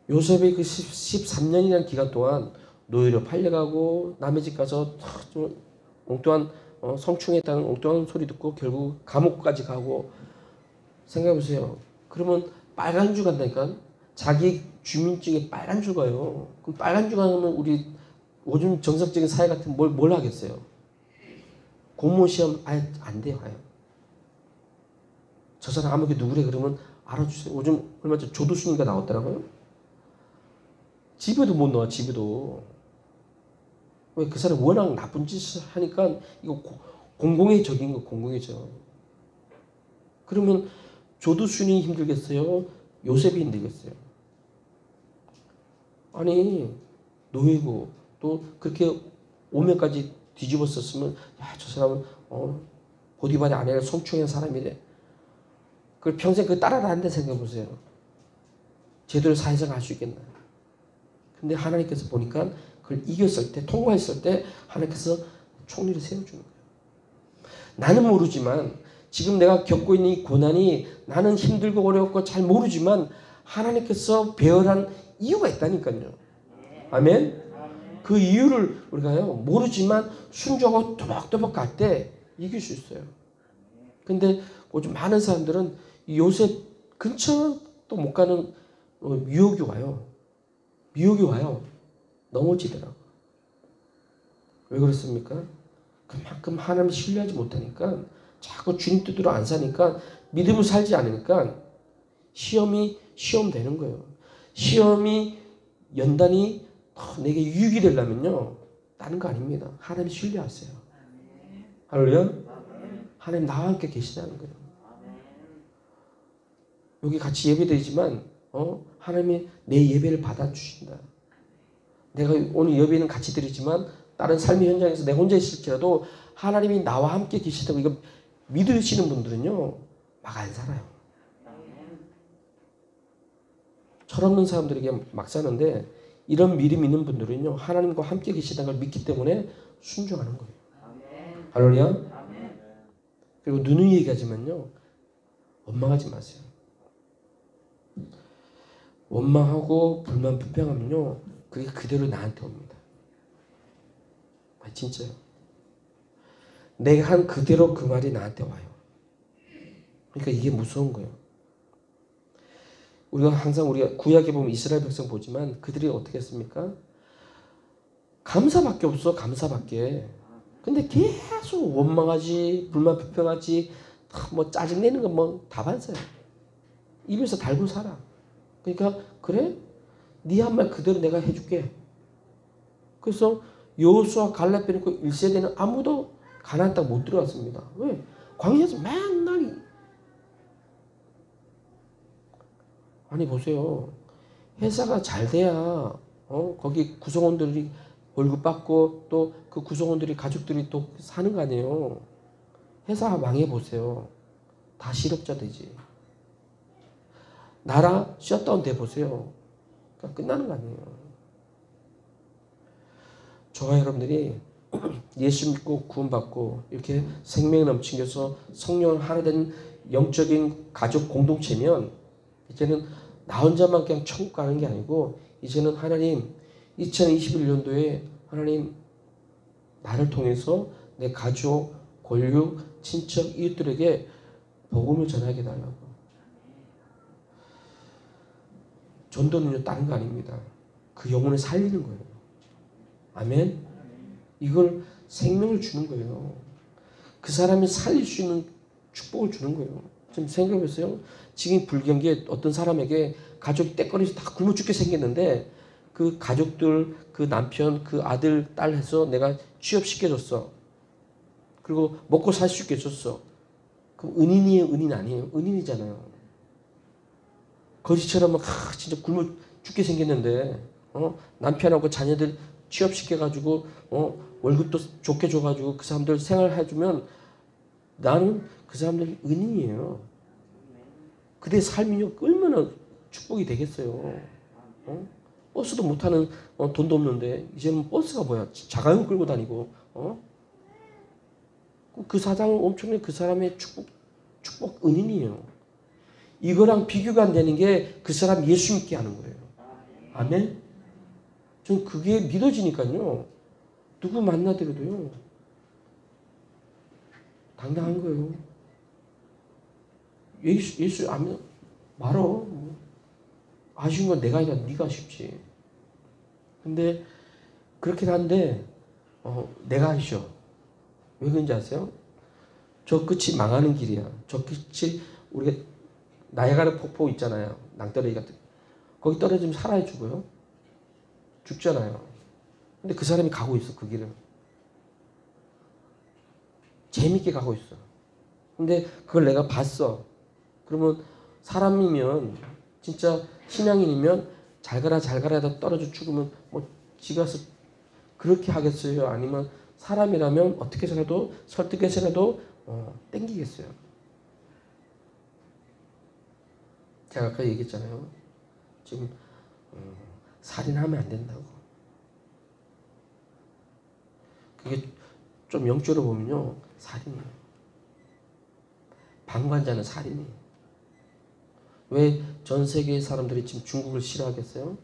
요셉이 그 13년이라는 기간 동안 노예로 팔려가고 남의 집 가서 좀 엉뚱한 성충했다는 엉뚱한 소리 듣고 결국 감옥까지 가고 생각해보세요. 그러면 빨간 줄 간다니까. 자기 주민증에 빨간 줄 가요. 그럼 빨간 줄 가면 우리 요즘 정상적인 사회 같은 뭘 하겠어요? 공무원 시험 아예 안 돼요. 아예. 저 사람 아무게 누구래 그러면 알아주세요. 요즘 얼마 전에 조두순이가 나왔더라고요. 집에도 못 나와. 집에도. 왜? 그 사람 워낙 나쁜 짓을 하니까 이거 공공의 적인 거. 공공의 적. 그러면 조두순이 힘들겠어요? 요셉이 힘들겠어요? 아니 노예고 또 그렇게 오면까지 뒤집었었으면 야, 저 사람은 보디발의 아내를 성추행한 사람이래. 그걸 평생 그 따라다닌다 생각해보세요. 제대로 사회생활 할 수 있겠나. 근데 하나님께서 보니까 그걸 이겼을 때, 통과했을 때 하나님께서 총리를 세워주는 거예요. 나는 모르지만 지금 내가 겪고 있는 이 고난이 나는 힘들고 어렵고 잘 모르지만 하나님께서 배열한 이유가 있다니까요. 아멘? 그 이유를 우리가요 모르지만 순종하고 또박또박 갈 때 이길 수 있어요. 근데 요즘 많은 사람들은 요셉 근처도 못 가는 유혹이 와요. 미혹이 와요. 넘어지더라고. 왜 그렇습니까? 그만큼 하나님을 신뢰하지 못하니까 자꾸 주님 뜻대로 안 사니까 믿음을 살지 않으니까 시험 되는 거예요. 시험이 연단이 내게 유익이 되려면요 다른 거 아닙니다. 하나님 신뢰하세요. 할렐루야. 하나님 나와 함께 계시다는 거예요. 여기 같이 예배드리지만 하나님이 내 예배를 받아주신다. 내가 오늘 예배는 같이 드리지만 다른 삶의 현장에서 내 혼자 있을지라도 하나님이 나와 함께 계시다고 이거 믿으시는 분들은요 막 안 살아요. 철없는 사람들에게 막 사는데 이런 믿음 있는 분들은요 하나님과 함께 계시다는 걸 믿기 때문에 순종하는 거예요. 할렐루야. 그리고 누누이 얘기하지만요 원망하지 마세요. 원망하고 불만 불평하면요 그게 그대로 나한테 옵니다. 진짜요. 내가 한 그대로 그 말이 나한테 와요. 그러니까 이게 무서운 거예요. 우리가 항상 우리가 구약에 보면 이스라엘 백성 보지만 그들이 어떻게 했습니까? 감사밖에 없어. 감사밖에. 근데 계속 원망하지 불만 불평하지 뭐 짜증내는 거 뭐 다 반사야. 입에서 달고 살아. 그러니까 그래? 네 한 말 그대로 내가 해줄게. 그래서 여호수아 갈렙 빼놓고 1세대는 아무도 가나안 땅 못 들어갔습니다. 왜? 광야에서 맨날 아니 보세요. 회사가 잘 돼야 거기 구성원들이 월급 받고 또 그 구성원들이 가족들이 또 사는 거 아니에요. 회사 망해 보세요. 다 실업자 되지. 나라 셧다운 돼 보세요. 그러니까 끝나는 거 아니에요. 저와 여러분들이 예수 믿고 구원받고 이렇게 생명이 넘치면서 성령을 하나 된 영적인 가족 공동체면 이제는 나 혼자만 그냥 천국 가는 게 아니고 이제는 하나님 2021년도에 하나님 나를 통해서 내 가족, 권력, 친척, 이웃들에게 복음을 전하게 달라고. 전도는요 다른 거 아닙니다. 그 영혼을 살리는 거예요. 아멘. 이걸 생명을 주는 거예요. 그 사람이 살릴 수 있는 축복을 주는 거예요. 좀 생각해보세요. 지금 불경기에 어떤 사람에게 가족이 떼거리서 다 굶어 죽게 생겼는데 그 가족들, 그 남편, 그 아들, 딸 해서 내가 취업시켜줬어. 그리고 먹고 살 수 있게 해줬어. 그럼 은인이에요? 은인 아니에요? 은인이잖아요. 거지처럼 막 진짜 굶어 죽게 생겼는데 남편하고 자녀들 취업시켜가지고 월급도 좋게 줘가지고 그 사람들 생활해주면 나는 그 사람들 은인이에요. 그들의 삶이 얼마나 축복이 되겠어요. 버스도 못 타는 돈도 없는데 이제는 버스가 뭐야? 자가용 끌고 다니고 그 사장은 엄청나게 그 사람의 축복 은인이에요. 이거랑 비교가 안 되는 게 그 사람 예수 믿게 하는 거예요. 아멘? 전 그게 믿어지니까요. 누구 만나더라도요. 당당한 거예요. 예수 아멘 말어. 아쉬운 건 내가 아니라 네가 아쉽지. 근데 그렇긴 한데 내가 아쉬워. 왜 그런지 아세요? 저 끝이 망하는 길이야. 저 끝이 우리가 나야가라 폭포 있잖아요. 낭떠러지 같은. 거기 떨어지면 살아야 죽어요. 죽잖아요. 근데 그 사람이 가고 있어. 그 길을. 재밌게 가고 있어. 근데 그걸 내가 봤어. 그러면 사람이면 진짜 신앙인이면 잘 가라 잘 가라 하다 떨어져 죽으면 뭐 지가서 그렇게 하겠어요? 아니면 사람이라면 어떻게 해서라도 설득해서라도 땡기겠어요. 제가 아까 얘기했잖아요. 지금 살인하면 안 된다고. 그게 좀 영적으로 보면요. 살인이에요. 방관자는 살인이에요. 왜 전 세계의 사람들이 지금 중국을 싫어하겠어요?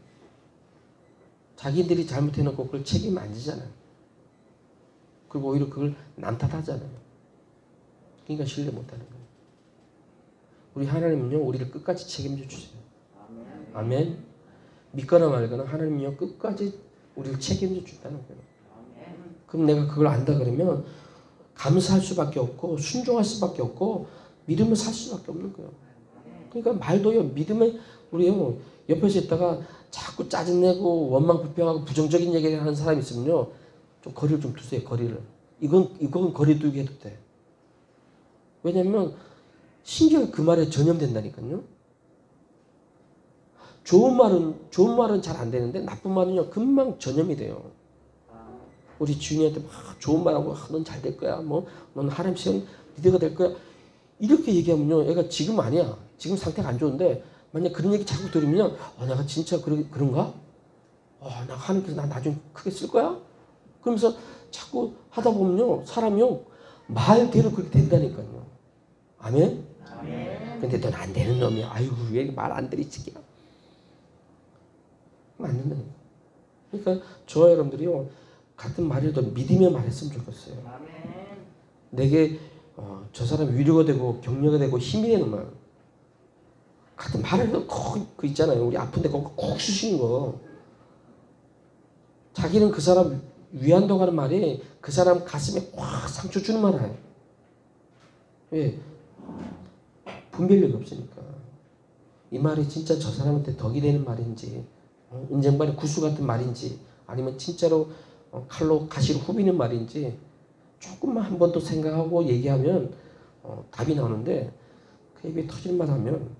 자기들이 잘못해놓고 그걸 책임 안 지잖아요. 그리고 오히려 그걸 남 탓하잖아요. 그러니까 신뢰 못하는 거예요. 우리 하나님은요. 우리를 끝까지 책임져 주세요. 아멘. 믿거나 말거나 하나님은요. 끝까지 우리를 책임져 준다는 거예요. 그럼 내가 그걸 안다 그러면 감사할 수밖에 없고 순종할 수밖에 없고 믿음을 살 수밖에 없는 거예요. 그러니까 말도요. 믿음에 우리요. 옆에서 있다가 자꾸 짜증내고 원망 불평하고 부정적인 얘기를 하는 사람이 있으면요. 좀 거리를 좀 두세요. 거리를. 이건 거리 두기 해도 돼. 왜냐면 신경이 그 말에 전염된다니까요. 좋은 말은 잘 안 되는데 나쁜 말은요. 금방 전염이 돼요. 우리 주인한테 막 좋은 말하고 넌 잘 될 거야. 넌 하나님 시험 리더가 될 거야. 이렇게 얘기하면요. 애가 지금 아니야. 지금 상태가 안 좋은데 만약 그런 얘기 자꾸 들으면 내가 진짜 그런가? 나 하나님께서 나 나중에 크게 쓸 거야? 그러면서 자꾸 하다 보면요. 사람이요. 말대로 그렇게 된다니까요. 아멘? 근데 넌 안 되는 놈이야. 아이고 왜 말 안 들이 새끼야. 안 된다니까. 그러니까 저와 여러분들이요. 같은 말이라도 믿으며 말했으면 좋겠어요. 내게 저 사람 위로가 되고 격려가 되고 힘이 되는 말. 같은 말을 그 있잖아요. 우리 아픈데 꼭 쓰시는 거. 자기는 그 사람 위안도 가는 말이 그 사람 가슴에 확 상처 주는 말 해요. 왜? 분별력이 없으니까. 이 말이 진짜 저 사람한테 덕이 되는 말인지 인정받는 구수 같은 말인지 아니면 진짜로 칼로 가시로 후비는 말인지 조금만 한 번 더 생각하고 얘기하면 답이 나오는데 그 입에 터질만 하면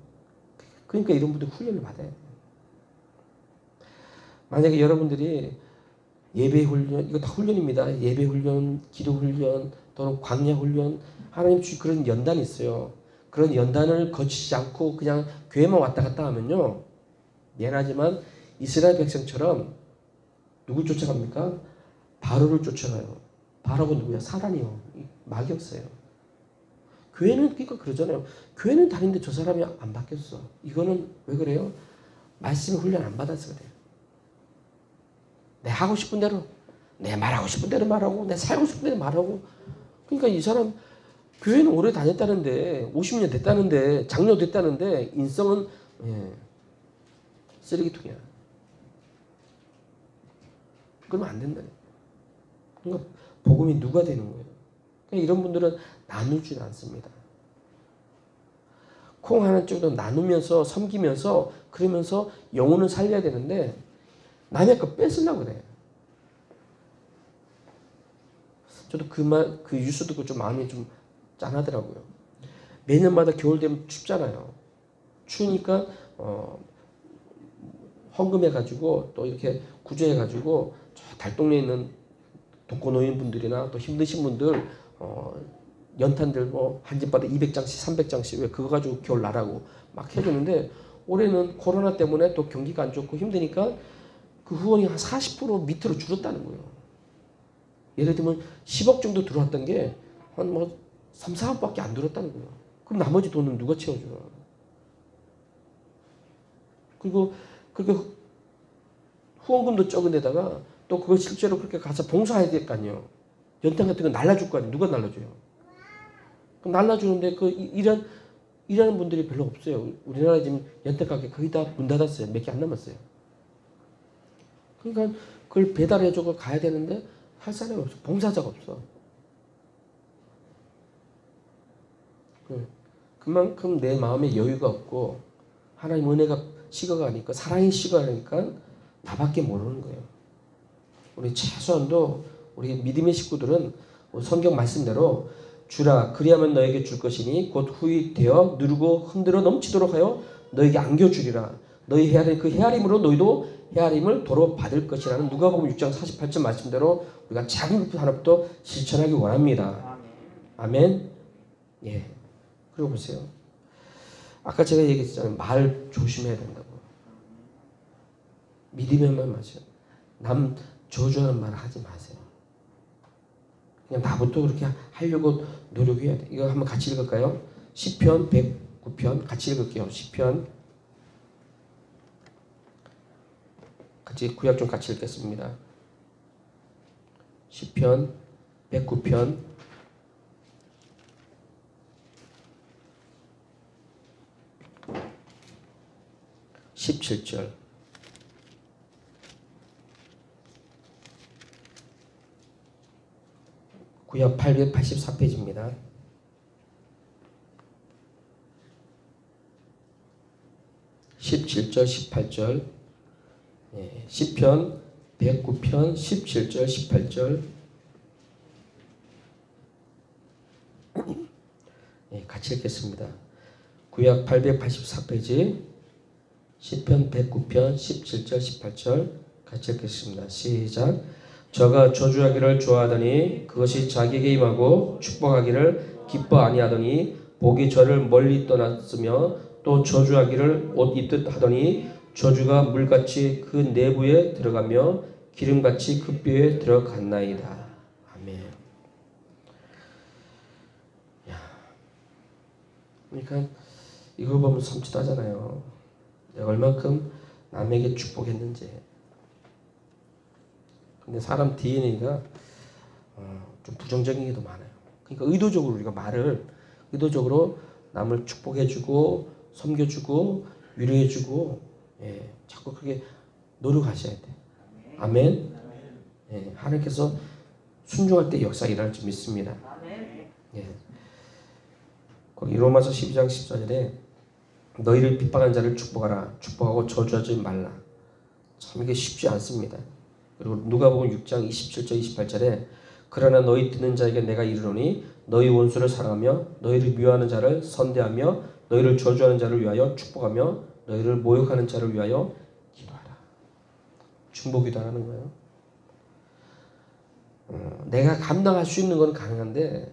그러니까 이런 분들 훈련을 받아야 돼요. 만약에 여러분들이 예배 훈련, 이거 다 훈련입니다. 예배 훈련, 기도 훈련, 또는 광야 훈련, 하나님 주신 그런 연단이 있어요. 그런 연단을 거치지 않고 그냥 교회만 왔다 갔다 하면요. 미안하지만 이스라엘 백성처럼 누굴 쫓아갑니까? 바로를 쫓아가요. 바로가 누구야? 사단이요. 마귀였어요. 교회는 그러니까 그러잖아요. 교회는 다니는데 저 사람이 안 바뀌었어. 이거는 왜 그래요? 말씀의 훈련 안 받아서 그래요. 내 하고 싶은 대로, 내 말하고 싶은 대로 말하고, 내 살고 싶은 대로 말하고. 그러니까 이 사람 교회는 오래 다녔다는데, 50년 됐다는데, 장로 됐다는데 인성은 쓰레기통이야. 그러면 안 된다니까. 그러니까 복음이 누가 되는 거예요? 그러니까 이런 분들은 나누지는 않습니다. 콩 하나 쪽으로 나누면서 섬기면서 그러면서 영혼을 살려야 되는데 남의 거 뺏으려고 그래. 저도 그 뉴스 듣고 좀 마음이 좀 짠하더라고요. 매년마다 겨울 되면 춥잖아요. 추우니까 헌금해가지고 또 이렇게 구조해가지고 저 달동네에 있는 독거노인분들이나 또 힘드신 분들 연탄들 뭐 한 집마다 200장씩 300장씩 왜 그거 가지고 겨울 나라고 막 해주는데 올해는 코로나 때문에 또 경기가 안 좋고 힘드니까 그 후원이 한 40% 밑으로 줄었다는 거예요. 예를 들면 10억 정도 들어왔던 게 한 뭐 3, 4억밖에 안 들었다는 거예요. 그럼 나머지 돈은 누가 채워줘? 그리고 그렇게 후원금도 적은 데다가 또 그걸 실제로 그렇게 가서 봉사해야 될 거 아니에요. 연탄 같은 거 날라줄 거 아니에요. 누가 날라줘요? 그럼 날라주는데 일하는 분들이 별로 없어요. 우리나라 지금 연탄 가게 거의 다 문 닫았어요. 몇 개 안 남았어요. 그러니까 그걸 배달해주고 가야 되는데 할 사람이 없어. 봉사자가 없어. 그만큼 내 마음에 여유가 없고 하나님 은혜가 식어가니까 사랑이 식어가니까 나밖에 모르는 거예요. 우리 최소한도 우리 믿음의 식구들은 성경 말씀대로 주라 그리하면 너에게 줄 것이니 곧 후히 되어 누르고 흔들어 넘치도록 하여 너에게 안겨주리라. 너희 헤아림 그 헤아림으로 너희도 헤아림을 도로 받을 것이라는 누가복음 6장 48절 말씀대로 우리가 작은 것 하나부터 실천하기 원합니다. 아멘. 예. 그리고 보세요. 아까 제가 얘기했잖아요. 말 조심해야 된다고. 믿으면만 마세요. 남 저주하는 말 하지 마세요. 그냥 나부터 그렇게 하려고 노력해야 돼. 이거 한번 같이 읽을까요? 시편 109편 같이 읽을게요. 시편 같이 구약 좀 같이 읽겠습니다. 시편 109편 17절 구약 884페이지입니다. (17절) (18절) 예, 시편 109편 17절 18절 예, 같이 읽겠습니다. 구약 884페이지 시편 109편 17절 18절 같이 읽겠습니다. 시작. 저가 저주하기를 좋아하더니 그것이 자기에게 임하고 축복하기를 기뻐 아니하더니 복이 저를 멀리 떠났으며 또 저주하기를 옷 입듯 하더니 저주가 물같이 그 내부에 들어가며 기름같이 그 뼈에 들어갔나이다. 아멘. 야, 그러니까 이걸 보면 섬찟하잖아요. 내가 얼만큼 남에게 축복했는지. 근데 사람 DNA가 좀 부정적인 게 더 많아요. 그러니까 의도적으로 우리가 말을 의도적으로 남을 축복해주고 섬겨주고 위로해주고 예, 자꾸 그렇게 노력하셔야 돼. 아멘. 예, 하나님께서 순종할 때 역사 일어날 줄 믿습니다. 예. 거기 로마서 12장 14절에 너희를 핍박한 자를 축복하라. 축복하고 저주하지 말라. 참 이게 쉽지 않습니다. 그리고 누가복음 6장 27절 28절에 그러나 너희 듣는 자에게 내가 이르노니 너희 원수를 사랑하며 너희를 미워하는 자를 선대하며 너희를 저주하는 자를 위하여 축복하며 너희를 모욕하는 자를 위하여 기도하라. 중보기도 하는 거예요. 내가 감당할 수 있는 건 가능한데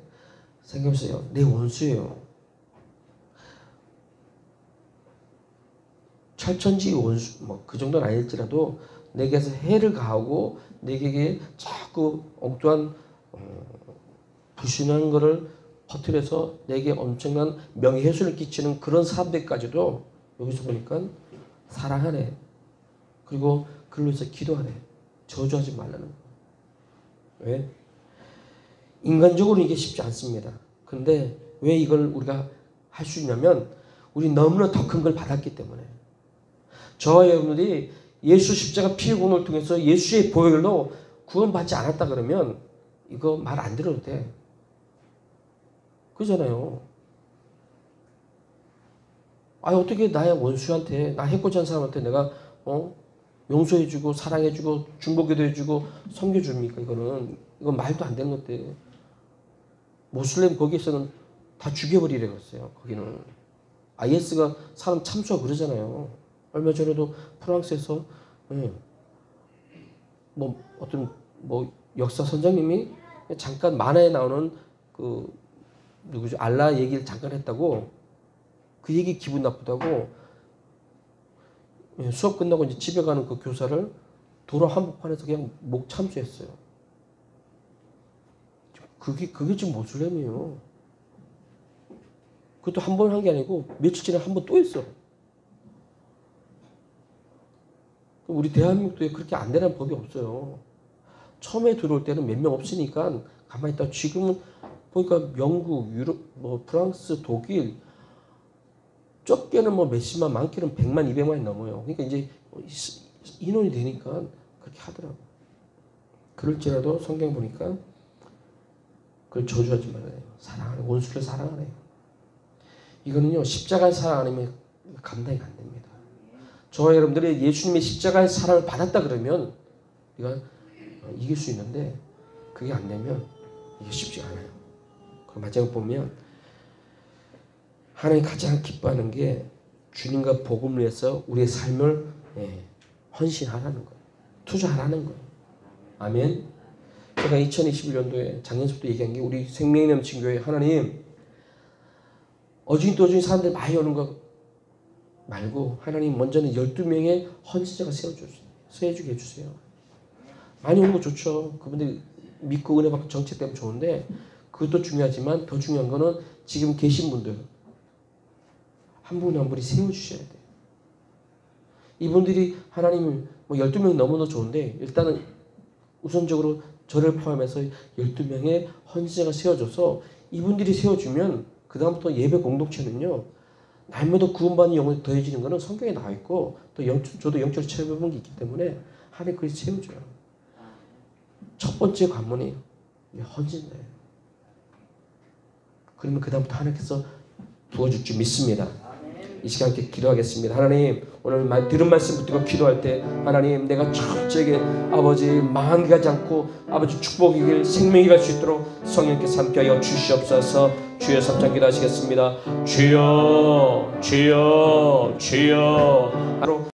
생각해보세요. 내 원수예요. 철천지 원수 뭐 그 정도는 아닐지라도 내게서 해를 가하고 내게 자꾸 엉뚱한 불순한 것을 퍼뜨려서 내게 엄청난 명예훼손을 끼치는 그런 사람들까지도 여기서 보니까 사랑하네. 그리고 그걸로 해서 기도하네. 저주하지 말라는 거. 왜? 인간적으로 이게 쉽지 않습니다. 근데 왜 이걸 우리가 할 수 있냐면 우리 너무나 더 큰 걸 받았기 때문에. 저와 여러분들이 예수 십자가 피 공을 통해서 예수의 보혈로 구원받지 않았다 그러면 이거 말 안 들어도 돼. 그잖아요. 아 어떻게 나의 원수한테, 나 해코지 한 사람한테 내가 용서해주고 사랑해주고 중보기도 해주고 섬겨줍니까? 이건 말도 안 되는 건데. 모슬렘 거기에서는 다 죽여버리려고 했어요. 거기는 IS가 사람 참수하고 그러잖아요. 얼마 전에도 프랑스에서 어떤 역사 선장님이 잠깐 만화에 나오는 그 누구죠? 알라 얘기를 잠깐 했다고, 그 얘기 기분 나쁘다고 수업 끝나고 이제 집에 가는 그 교사를 도로 한복판에서 그냥 목 참수했어요. 그게 지금 모슬렘이에요. 그것도 한 번 한 게 아니고 며칠 전에 한 번 또 했어. 우리 대한민국도 그렇게 안 되는 법이 없어요. 처음에 들어올 때는 몇 명 없으니까 가만히 있다가 지금은 보니까 영국, 유럽, 프랑스, 독일 적게는 몇십만, 많게는 100만, 200만이 넘어요. 그러니까 이제 인원이 되니까 그렇게 하더라고. 그럴지라도 성경 보니까 그걸 저주하지 말아요. 사랑하는 원수를 사랑하래요. 이거는요, 십자가의 사랑 아니면 감당이 안 됩니다. 저와 여러분들이 예수님의 십자가의 사랑을 받았다 그러면 우리가 이길 수 있는데, 그게 안 되면 이게 쉽지 않아요. 그 마지막 보면 하나님이 가장 기뻐하는 게 주님과 복음을 위해서 우리의 삶을 헌신하라는 거예요. 투자하라는 거예요. 아멘. 제가 2021년도에 작년부터 얘기한 게, 우리 생명이 넘친 교회, 하나님 어중이 떠중이 사람들 많이 오는 거 말고 하나님 먼저는 12명의 헌신자가 세워주게 해주세요. 많이 오는 거 좋죠. 그분들 믿고 은혜 받고 정책 때문에 좋은데, 그것도 중요하지만 더 중요한 거는 지금 계신 분들 한 분 한 분이 세워주셔야 돼요. 이분들이 하나님을 12명 넘어도 좋은데, 일단은 우선적으로 저를 포함해서 12명의 헌신자가 세워줘서 이분들이 세워주면 그 다음부터 예배 공동체는요, 날마다 구원받는 영혼이 더해지는 것은 성경에 나와 있고, 또 저도 영적으로 체험해본 게 있기 때문에 하나님 그렇게 세워줘요. 첫 번째 관문이 헌신자예요. 그러면 그 다음부터 하나님께서 부어줄 줄 믿습니다. 이 시간 함께 기도하겠습니다. 하나님, 오늘 들은 말씀 붙들고 기도할 때 하나님, 내가 철저하게 아버지 망하지 않고 아버지 축복이길 생명이 갈 수 있도록 성령께서 함께하여 주시옵소서. 주여 3장 기도하시겠습니다. 주여 주여 주여.